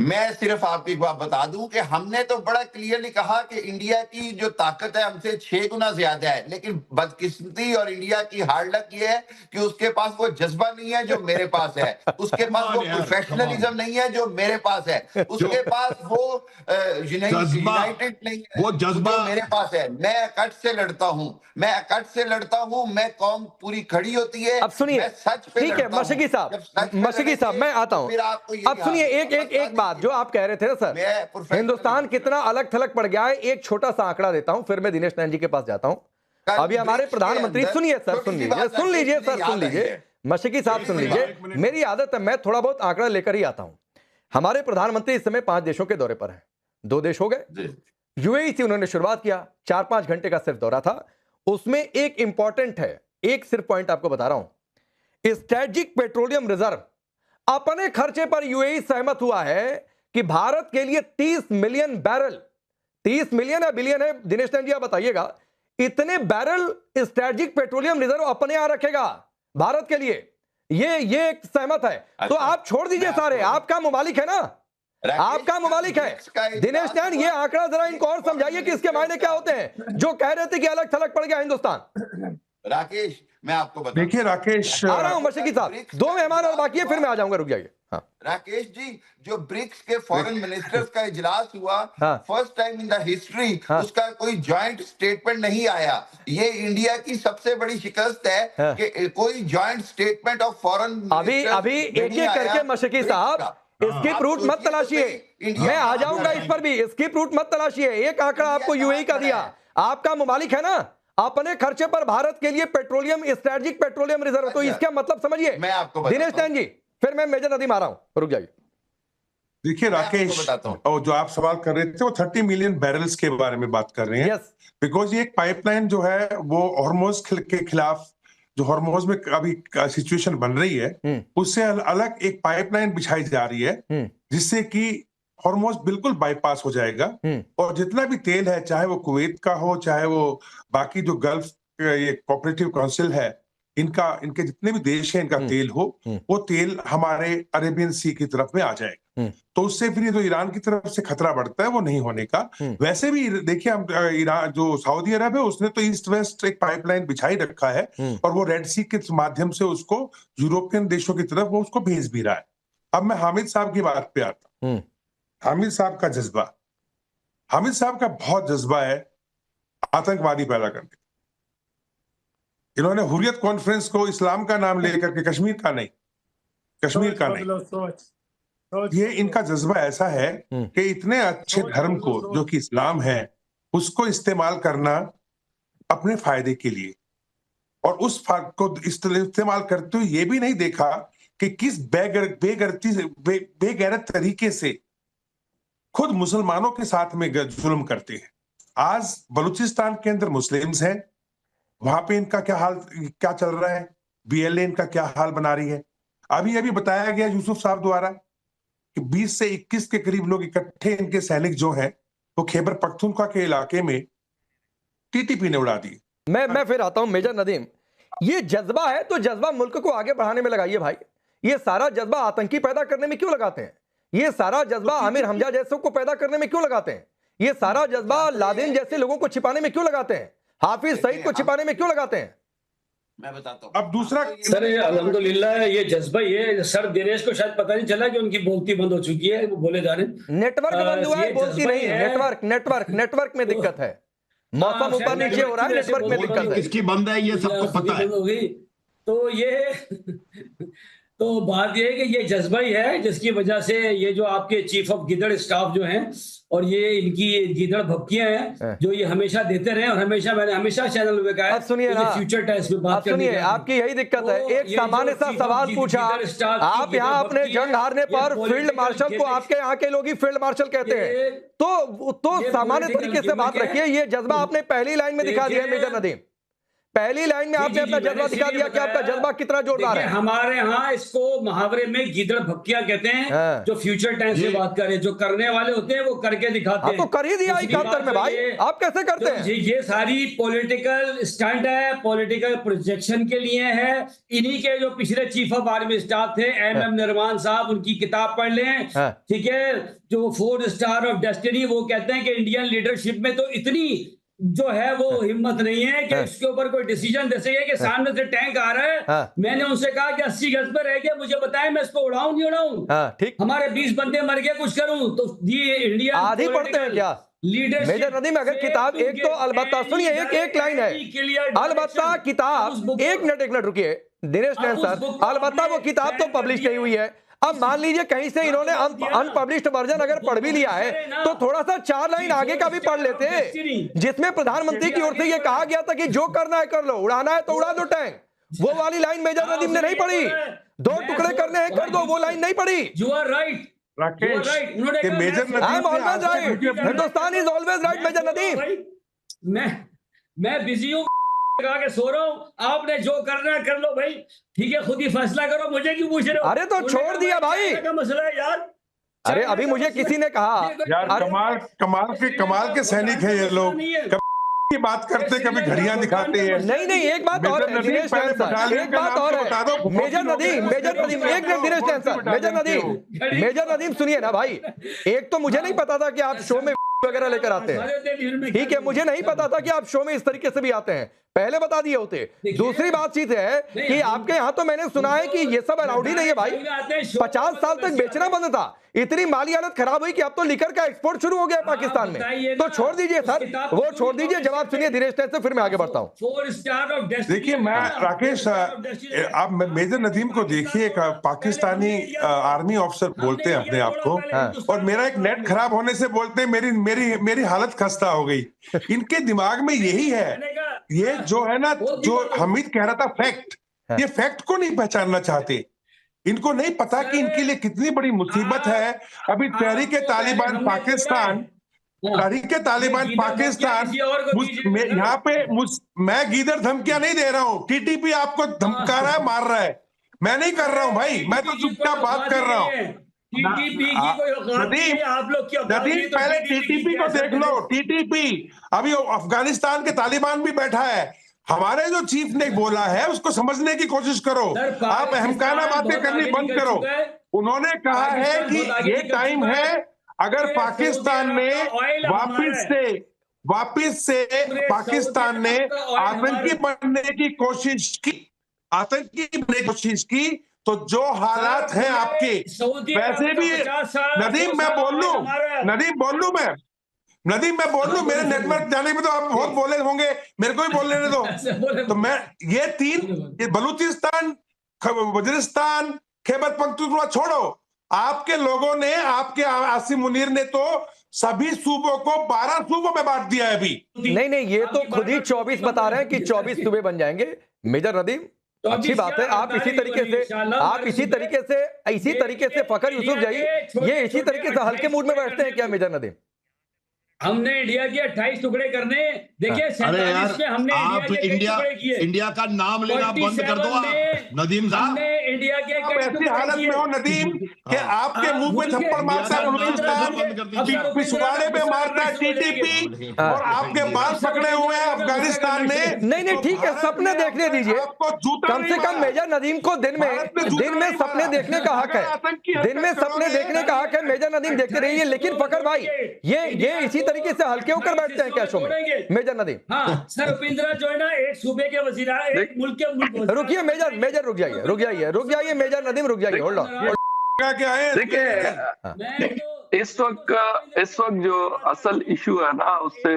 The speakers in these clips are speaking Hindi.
मैं सिर्फ आपको एक बात बता दूं कि हमने तो बड़ा क्लियरली कहा कि इंडिया की जो ताकत है हमसे 6 गुना ज्यादा है, लेकिन बदकिस्मती और इंडिया की हार्ड लक ये है कि उसके पास वो जज्बा नहीं है जो मेरे पास है, उसके पास वो प्रोफेशनलिज्म नहीं है जो मेरे पास है, उसके पास वो यूनाइटेड नहीं है वो जज्बा जो मेरे पास है। मैं अकड़ से लड़ता हूं, मैं अकड़ से लड़ता हूं, मैं कौम पूरी खड़ी होती है। अब सुनिए, मैं सच पे ठीक है मशगी साहब मैं आता हूं। अब सुनिए एक बात जो आप कह रहे थे ना सर, हिंदुस्तान कितना अलग थलग पड़ गया है, एक छोटा सा आंकड़ा देता हूं, फिर मैं दिनेश नैन जी के पास जाता हूं। अभी हमारे प्रधानमंत्री, सुनिए सर, सुन लीजिए मशगी साहब, सुन लीजिए, मेरी आदत है मैं थोड़ा बहुत आंकड़ा लेकर ही आता हूं। हमारे प्रधानमंत्री इस समय 5 देशों के दौरे पर हैं, 2 देश हो गए, यूएई से उन्होंने शुरुआत किया, 4-5 घंटे का सिर्फ दौरा था। उसमें एक इंपॉर्टेंट है, एक सिर्फ पॉइंट आपको बता रहा हूं, स्ट्रेटेजिक पेट्रोलियम रिजर्व अपने खर्चे पर यूएई सहमत हुआ है कि भारत के लिए 30 मिलियन बैरल, 30 मिलियन है बिलियन है, दिनेश नैन जी आप बताइएगा, इतने बैरल स्ट्रेटेजिक पेट्रोलियम रिजर्व अपने यहां रखेगा भारत के लिए, ये एक सहमत है। तो आप छोड़ दीजिए सारे, आपका मुमालिक है ना, आपका मुमालिक है। दिनेश नैन ये आंकड़ा जरा इनको और समझाइए कि इसके मायने क्या होते हैं, जो कह रहे थे कि अलग थलग पड़ गया हिंदुस्तान। राकेश मैं आपको बता, देखिए राकेश, आ रहा हूं मशगी साहब, 2 मेहमान और बाकी है, फिर मैं आ जाऊंगा, रुक जाइए। हाँ राकेश जी, जो ब्रिक्स के फॉरेन मिनिस्टर्स का इजलास हुआ, हाँ, first time in the history हाँ, उसका कोई जॉइंट स्टेटमेंट नहीं आया। ये इंडिया की सबसे बड़ी शिकस्त है हाँ, कि कोई जॉइंट स्टेटमेंट ऑफ फॉरेन अभी एक एक करके मशगी साहब इसकी प्रूफ मत तलाशिए, मैं आ जाऊंगा इस पर भी, इसकी प्रूफ मत तलाशिए। एक आंकड़ा आपको यूएई का दिया, आपका मुमालिक है ना, अपने खर्चे पर भारत के लिए पेट्रोलियम, स्ट्रेटेजिक पेट्रोलियम रिजर्व, तो इसका मतलब समझिए दिनेश नैन जी, फिर मैं मेजर नदीम आ रहा हूं, रुक जाइए। देखिए राकेश, और जो आप सवाल कर रहे थे वो 30 मिलियन बैरल्स के बारे में बात कर रहे हैं, बिकॉज ये एक पाइपलाइन जो है वो हॉर्मोज के खिलाफ, जो हॉर्मोज में अभी सिचुएशन बन रही है, उससे अलग एक पाइपलाइन बिछाई जा रही है, जिससे कि हॉर्मोज बिल्कुल बाईपास हो जाएगा, और जितना भी तेल है, चाहे वो कुवैत का हो, चाहे वो बाकी जो गल्फ ये कोऑपरेटिव काउंसिल है, इनके जितने भी देश हैं, इनका तेल हो, वो तेल हमारे अरेबियन सी की तरफ में आ जाएगा। तो उससे फिर ये जो ईरान की तरफ से खतरा बढ़ता है वो नहीं होने का। वैसे भी देखिए, हम ईरान, जो सऊदी अरब है, उसने तो ईस्ट वेस्ट एक पाइपलाइन बिछाई रखा है, और वो रेड सी के माध्यम से उसको यूरोपियन देशों की तरफ वो उसको भेज भी रहा है। अब मैं हामिद साहब की बात पे आता हूं। हामिद साहब का जज्बा, हामिद साहब का बहुत जज्बा है आतंकवादी पैदा करने। इन्होंने हुर्रियत कॉन्फ्रेंस को इस्लाम का नाम लेकर के, कश्मीर का नहीं, ये इनका जज्बा ऐसा है कि इतने अच्छे धर्म को जो कि इस्लाम है, उसको इस्तेमाल करना अपने फायदे के लिए, और उस को इस्तेमाल करते हुए ये भी नहीं देखा कि किस बेगैरत तरीके से खुद मुसलमानों के साथ में जुल्म करते हैं। आज बलूचिस्तान के अंदर मुस्लिम्स हैं, वहां पे इनका क्या चल रहा है, बीएलए इनका क्या हाल बना रही है। अभी बताया गया यूसुफ साहब द्वारा कि 20 से 21 के करीब लोग इकट्ठे, इनके सैनिक जो हैं वो खैबर पख्तूनख्वा के इलाके में टीटीपी ने उड़ा दी। मैं फिर आता हूं मेजर नदीम, ये जज्बा है तो जज्बा मुल्क को आगे बढ़ाने में लगाइए भाई, ये सारा जज्बा आतंकी पैदा करने में क्यों लगाते हैं, ये सारा जज्बा आमिर हमजा जैसों को पैदा करने में क्यों लगाते हैं, ये सारा जज्बा लादेन जैसे लोगों को छिपाने में क्यों लगाते हैं, हाफिज सईद को छिपाने में क्यों लगाते हैं। मैं बताता हूं। अब दूसरा सर, अल्हम्दुलिल्लाह ये जज्बा, ये सर दिनेश को शायद पता नहीं चला कि उनकी बोलती बंद हो चुकी है, वो बोले जा रहे हैं। नेटवर्क बंद हुआ है, बोलती नहीं है, नेटवर्क में दिक्कत है, मौसम ऊपर नीचे हो रहा है, नेटवर्क में दिक्कत है। किसकी बंद है ये सबको पता है। तो ये तो बात ये है कि ये जज्बा ही है जिसकी वजह से ये जो आपके चीफ ऑफ गिदड़ स्टाफ जो हैं, और ये इनकी गिदड़ भपकियां हैं जो ये हमेशा देते रहे, और मैंने हमेशा चैनल में कहा है, सुनिए ना, फ्यूचर टेस्ट में बात सुनिए, आपकी यही दिक्कत है। एक सामान्य सा सवाल पूछा, आप यहाँ अपने जंग हारने पर फील्ड मार्शल को आपके यहाँ के लोग ही फील्ड मार्शल कहते हैं, तो सामान्य तरीके से बात रखिए। ये जज्बा आपने पहली लाइन में दिखा दिया मेजर नदीम, पहली लाइन में आपने अपना जज्बा दिखा दिया कि आपका जज्बा कितना जोरदार है। हमारे यहाँ इसको मुहावरे में गीदड़ भक्कियां कहते हैं, जो फ्यूचर टेंस से बात करें, जो करने वाले होते हैं वो करके दिखाते हैं। तो कर ही दिया 71 में भाई, आप कैसे करते हैं? ये सारी पॉलिटिकल स्टंट है, पॉलिटिकल प्रोजेक्शन के लिए है। इन्हीं के जो पिछले चीफ ऑफ आर्मी स्टाफ थे एम निर्वाण साहब, उनकी किताब पढ़ लें, ठीक है, जो 4 स्टार ऑफ डेस्टिनी, वो कहते हैं कि इंडियन लीडरशिप में तो इतनी जो है वो हिम्मत नहीं है कि इसके ऊपर कोई डिसीजन दे सके कि सामने से टैंक आ रहा है। मैंने उनसे कहा कि 80 गज पर रह गया, मुझे बताएं मैं इसको उड़ाऊं नहीं उड़ाऊं। ठीक, हमारे 20 बंदे मर गए, कुछ करूं तो ये इंडिया आधी पढ़ते हैं क्या मेजर नदीम? अगर किताब एक तो अलबत्ता सुनिए, एक लाइन है अलबत्ता किताब, एक मिनट रुकिए दिनेश नैन सर, अलबत्ता वो किताब तो पब्लिश नहीं हुई है। अब मान लीजिए कहीं से इन्होंने अनपब्लिश्ड वर्जन अगर पढ़ भी लिया है तो थोड़ा सा 4 लाइन आगे का भी पढ़ लेते हैं, जिसमें प्रधानमंत्री की ओर से ये कहा गया था कि जो करना है कर लो, उड़ाना है तो उड़ा दो टैंक। वो वाली लाइन मेजर नदीम ने नहीं पढ़ी। 2 टुकड़े करने हैं कर दो, वो लाइन नहीं पढ़ी। You are right Rakesh, major Nadeem, I am always right, Hindustan is always right major Nadeem. मैं बिजी हूँ, कहा के सो रहा हूँ, आपने जो करना है कर लो भाई, ठीक है, खुद ही फैसला करो, मुझे क्यों पूछ रहे हो? अरे तो छोड़ दिया भाई का मसला है यार। अरे अभी मुझे किसी ने कहा यार कमाल के सैनिक है ये लोग, की बात करते कभी घड़ियां दिखाते हैं। नहीं एक बात और है दिनेश नैन सर, एक बात और है मेजर नदीम, एक मिनट दिनेश नैन सर, मेजर नदीम सुनिए ना भाई, एक तो मुझे नहीं पता था कि आप शो में वगैरह लेकर आते हैं, ठीक है, मुझे नहीं पता था कि आप शो में इस तरीके से भी आते हैं, पहले बता दिए होते। दूसरी बात चीज है कि आपके यहाँ तो मैंने सुना है कि ये सब अलाउड ही नहीं है भाई। 50 साल तक बेचना बंद था, इतनी माली हालत खराब हुई कि अब तो लिकर का एक्सपोर्ट शुरू हो गया पाकिस्तान में। तो छोड़ दीजिए सर, वो छोड़ दीजिए, जवाब सुनिए दिनेश नैन से, फिर मैं आगे बढ़ता हूँ। देखिए मैं राकेश, आप मेजर नदीम को देखिए, पाकिस्तानी आर्मी ऑफिसर बोलते हैं अपने आप को, और मेरा एक नेट खराब होने से बोलते हैं मेरी हालत खस्ता हो गई। इनके दिमाग में यही है, ये जो है ना, जो हमीद कह रहा था फैक्ट, ये फैक्ट को नहीं पहचानना चाहते। इनको नहीं पता कि इनके लिए कितनी बड़ी मुसीबत है। अभी तहरीक-ए-तालिबान पाकिस्तान, यहाँ पे मैं गीदड़ धमकियां नहीं दे रहा हूँ, टीटीपी आपको धमका रहा है, मार रहा है, मैं नहीं कर रहा हूँ भाई, मैं तो चुपचाप बात कर रहा हूँ। नदीम पहले टीटीपी को देख लो, टीटीपी अभी अफगानिस्तान के तालिबान भी बैठा है, हमारे जो चीफ ने बोला है उसको समझने की कोशिश करो, आप अहमकाना बातें करनी बंद करो। उन्होंने कहा है कि ये टाइम है, अगर पाकिस्तान ने वापिस से पाकिस्तान ने आतंकी बनने की कोशिश की तो जो हालात हैं आपके, वैसे भी नदीम मैं बोल लूं, मेरे नेटवर्क जाने में तो आप बहुत बोले होंगे, मेरे को भी बोल लेने दो। तो मैं ये बलूचिस्तान, वजीरिस्तान, खैबर पख्तूनख्वा छोड़ो, आपके लोगों ने, आपके आसिम मुनीर ने तो सभी सूबों को 12 सूबों में बांट दिया है अभी। नहीं, ये तो खुद ही 24 बता रहे हैं कि 24 सूबे बन जाएंगे। मेजर नदीम अच्छी बात है, आप इसी तरीके से फखर यूसुफ जाइए, ये इसी तरीके से हल्के मूड में बैठते हैं क्या मेजर नदीम? हमने इंडिया के 28 टुकड़े करने, देखिए 47 में हमने इंडिया का नाम लेना बंद कर दो आप नदीम साहब। इंडिया के ऐसी हालत में हो नदीम कि आपके मुंह पे थप्पड़ मारता है बलूचिस्तान, पिछवाड़े पे मारता है टीटीपी, और आपके बाल पकड़े हुए हैं अफगानिस्तान ने। नहीं ठीक है, सपने देखने दीजिए, कम से कम मेजर नदीम को दिन में सपने देखने का हक है, दिन में सपने देखने का हक है। मेजर नदीम देखते रहिए, लेकिन फखर भाई ये इसी तरीके से हल्के होकर बैठते हैं क्या शो में मेजर नदीम? हाँ सर, उपिंद्रा जो है ना, एक सूबे के वजीरा, एक मुल्क के रुकिए मेजर रुक जाइए मेजर नदीम रुक जाइए, होल्ड ऑन। क्या है देखिए, इस वक्त जो असल इशू है ना, उससे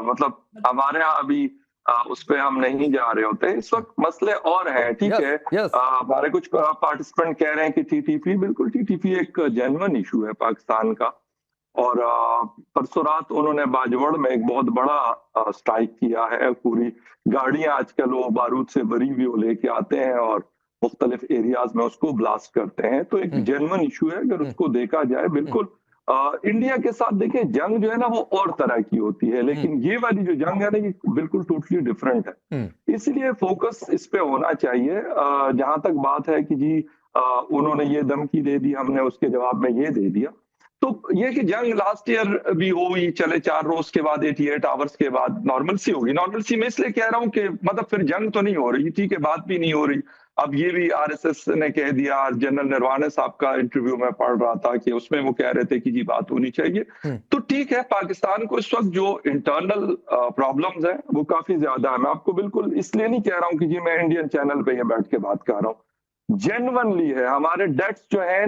मतलब हमारे यहाँ अभी उस पे हम नहीं जा रहे होते, इस वक्त मसले और हैं, ठीक है। हमारे कुछ पार्टिसिपेंट कह रहे हैं कि टीटीपी, बिल्कुल टीटीपी एक जेन्युइन इशू है पाकिस्तान का, और परसों रात उन्होंने बाजवड़ में एक बहुत बड़ा स्ट्राइक किया है। पूरी गाड़ियां आजकल वो बारूद से भरी हुई वो लेके आते हैं और मुख्तलिफ एरियाज में उसको ब्लास्ट करते हैं, तो एक जेन्युइन इशू है, अगर उसको देखा जाए बिल्कुल इंडिया के साथ देखिए जंग जो है ना वो और तरह की होती है, लेकिन ये वाली जो जंग है ना ये बिल्कुल टोटली डिफरेंट है। इसलिए फोकस इस पे होना चाहिए। जहां तक बात है कि जी उन्होंने ये धमकी दे दी, हमने उसके जवाब में ये दे दिया, तो ये कि जंग लास्ट ईयर भी हुई, चले 4 रोज के बाद 88 आवर्स के बाद नॉर्मल सी होगी। नॉर्मल सी मैं इसलिए कह रहा हूँ कि मतलब फिर जंग तो नहीं हो रही, ठीक है, बात भी नहीं हो रही। अब ये भी आरएसएस ने कह दिया, जनरल नरवाने साहब का इंटरव्यू में पढ़ रहा था कि उसमें वो कह रहे थे कि जी बात होनी चाहिए। तो ठीक है, पाकिस्तान को इस वक्त जो इंटरनल प्रॉब्लम्स हैं वो काफी ज्यादा है। मैं आपको बिल्कुल इसलिए नहीं कह रहा हूँ कि जी मैं इंडियन चैनल पे ये बैठ के बात कर रहा हूँ, जेन्युइनली है। हमारे डेट्स जो है